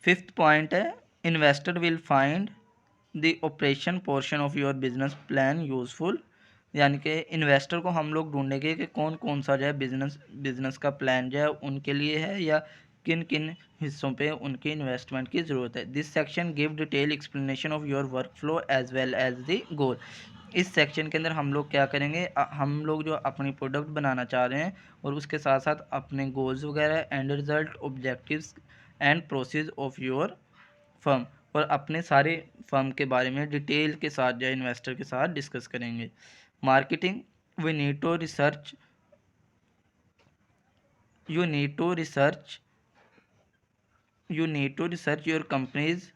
Fifth point है, investor will find the operation portion of your business plan useful. यानी कि investor को हम लोग ढूंढेंगे कि कौन कौन सा जो है बिजनेस का प्लान जो है उनके लिए है, या किन किन हिस्सों पे उनकी इन्वेस्टमेंट की ज़रूरत है। This section give detail explanation of your work flow as well as the goal. इस सेक्शन के अंदर हम लोग क्या करेंगे, हम लोग जो अपनी प्रोडक्ट बनाना चाह रहे हैं और उसके साथ साथ अपने गोल्स वगैरह, and result, objectives and process of your firm, और अपने सारे फर्म के बारे में डिटेल के साथ जो है इन्वेस्टर के साथ डिस्कस करेंगे। Marketing, we need to research you need to research your company's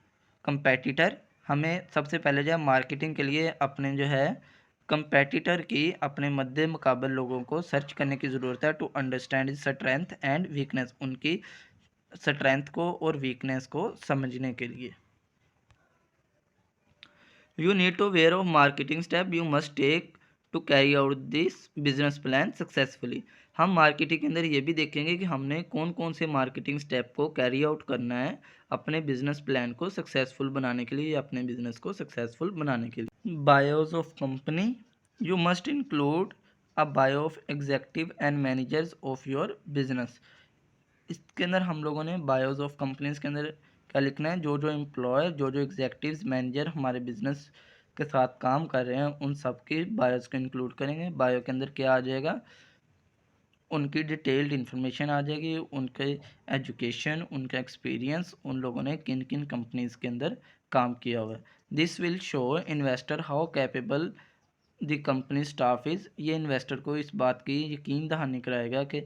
competitor. हमें सबसे पहले जो है मार्केटिंग के लिए अपने जो है कंपेटिटर की, अपने मध्य मुकाबल लोगों को सर्च करने की ज़रूरत है, to understand strength and weakness, उनकी स्ट्रेंथ को और वीकनेस को समझने के लिए। You need to aware of marketing step you must take to carry out this business plan successfully। हम मार्केटिंग के अंदर ये भी देखेंगे कि हमने कौन कौन से मार्केटिंग स्टेप को कैरी आउट करना है अपने बिजनेस प्लान को सक्सेसफुल बनाने के लिए, या अपने बिजनेस को सक्सेसफुल बनाने के लिए। Bios of company, you must include a bio of executive and managers of your business. इसके अंदर हम लोगों ने बायोज ऑफ कंपनीज के अंदर क्या लिखना है, जो जो एम्प्लॉय, जो जो एग्जेक्टिव्स, मैनेजर हमारे बिजनेस के साथ काम कर रहे हैं उन सब की बायोज को इंक्लूड करेंगे। बायो के अंदर क्या आ जाएगा, उनकी डिटेल्ड इन्फॉर्मेशन आ जाएगी, उनके एजुकेशन, उनका एक्सपीरियंस, उन लोगों ने किन किन कंपनीज़ के अंदर काम किया हुआ है। This will show investor how capable the company staff is. ये इन्वेस्टर को इस बात की यकीन दहानी कराएगा कि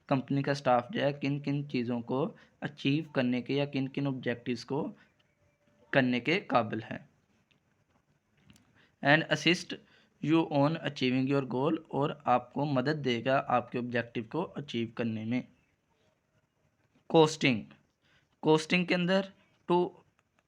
कंपनी का स्टाफ जो है किन किन चीज़ों को अचीव करने के, या किन किन ऑब्जेक्टिव्स को करने के काबिल है। And assist you on achieving your goal, और आपको मदद देगा आपके ऑब्जेक्टिव को अचीव करने में। कोस्टिंग, कोस्टिंग के अंदर to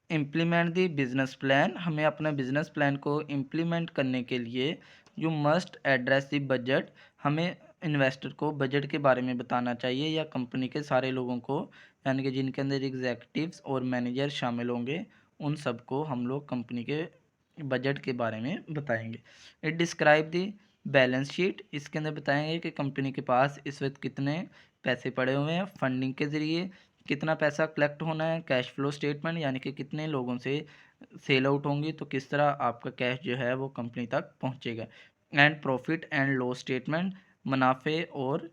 implement the business plan, हमें अपना बिजनेस प्लान को इम्प्लीमेंट करने के लिए you must address the budget, हमें इन्वेस्टर को बजट के बारे में बताना चाहिए, या कंपनी के सारे लोगों को, यानी कि जिनके अंदर एग्जेक्टिव्स और मैनेजर शामिल होंगे उन सबको हम लोग कंपनी के बजट के बारे में बताएंगे। It describe the balance sheet, इसके अंदर बताएंगे कि कंपनी के पास इस वक्त कितने पैसे पड़े हुए हैं, फंडिंग के ज़रिए कितना पैसा कलेक्ट होना है, कैश फ्लो स्टेटमेंट, यानी कि कितने लोगों से सेल आउट होंगी तो किस तरह आपका कैश जो है वो कंपनी तक पहुंचेगा। And profit and loss statement, मुनाफे और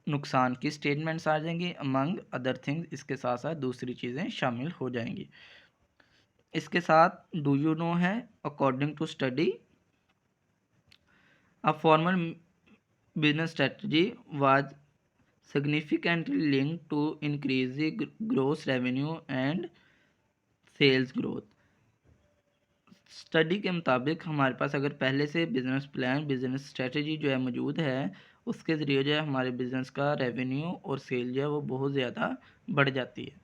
नुकसान की स्टेटमेंट्स आ जाएंगी, अमंग अदर थिंग्स, इसके साथ साथ दूसरी चीज़ें शामिल हो जाएंगी। इसके साथ डू यू नो है, according to study a formal business strategy was significantly linked to increase the gross revenue and sales growth। Study के मुताबिक हमारे पास अगर पहले से बिजनेस प्लान, बिजनेस स्ट्रेटजी जो है मौजूद है, उसके ज़रिए जो है हमारे बिजनेस का रेवेन्यू और सेल जो है वो बहुत ज़्यादा बढ़ जाती है।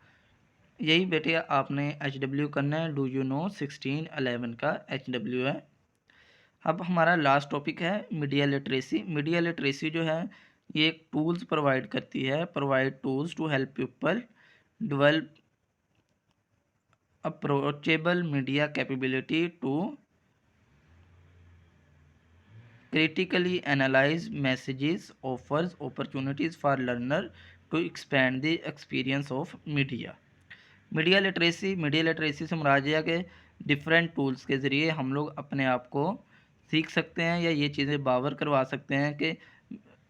यही बेटे आपने HW करना है, डू यू नो 1611 का HW है। अब हमारा लास्ट टॉपिक है मीडिया लिटरेसी। मीडिया लिटरेसी जो है ये एक टूल्स प्रोवाइड करती है, provide tools to help people develop approachable media capability to critically analyze messages, offers opportunities for learner to expand the experience of media। Media literacy से मुराद है कि different tools के ज़रिए हम लोग अपने आप को सीख सकते हैं, या ये चीज़ें बावर करवा सकते हैं कि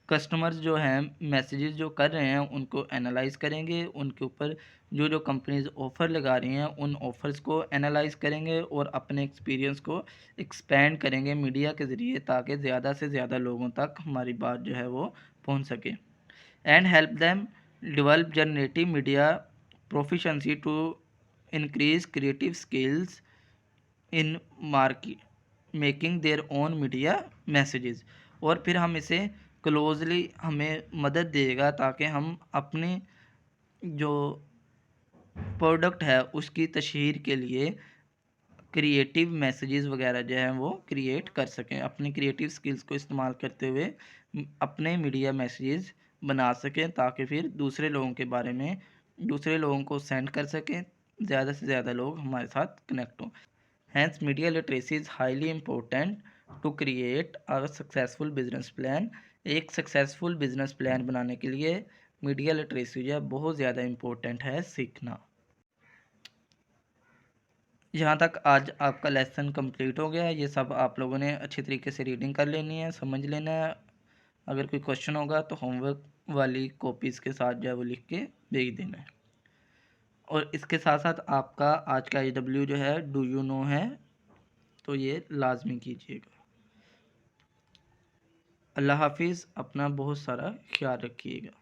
कस्टमर्स जो हैं मैसेजेस जो कर रहे हैं उनको एनालाइज करेंगे, उनके ऊपर जो जो कंपनीज ऑफ़र लगा रही हैं उन ऑफ़र्स को एनालाइज करेंगे, और अपने एक्सपीरियंस को एक्सपेंड करेंगे मीडिया के ज़रिए, ताकि ज़्यादा से ज़्यादा लोगों तक हमारी बात जो है वो पहुंच सके। And help them develop generative media proficiency to increase creative skills in market making their own media messages. और फिर हम इसे क्लोजली हमें मदद देगा ताकि हम अपने जो प्रोडक्ट है उसकी तशहीर के लिए क्रिएटिव मैसेजेस वगैरह जो हैं वो क्रिएट कर सकें, अपनी क्रिएटिव स्किल्स को इस्तेमाल करते हुए अपने मीडिया मैसेजेस बना सकें, ताकि फिर दूसरे लोगों के बारे में दूसरे लोगों को सेंड कर सकें, ज़्यादा से ज़्यादा लोग हमारे साथ कनेक्ट हों। Hence media literacy is highly important to create a successful business plan. एक सक्सेसफुल बिजनेस प्लान बनाने के लिए मीडिया लिटरेसी जो है बहुत ज़्यादा इम्पोर्टेंट है सीखना। यहाँ तक आज आपका लेसन कंप्लीट हो गया है। ये सब आप लोगों ने अच्छी तरीके से रीडिंग कर लेनी है, समझ लेना है। अगर कोई क्वेश्चन होगा तो होमवर्क वाली कॉपीज़ के साथ जो है वो लिख के भेज देना है। और इसके साथ साथ आपका आज का AW जो है डू यू नो है, तो ये लाजमी कीजिएगा। अल्लाह हाफिज़, अपना बहुत सारा ख्याल रखिएगा।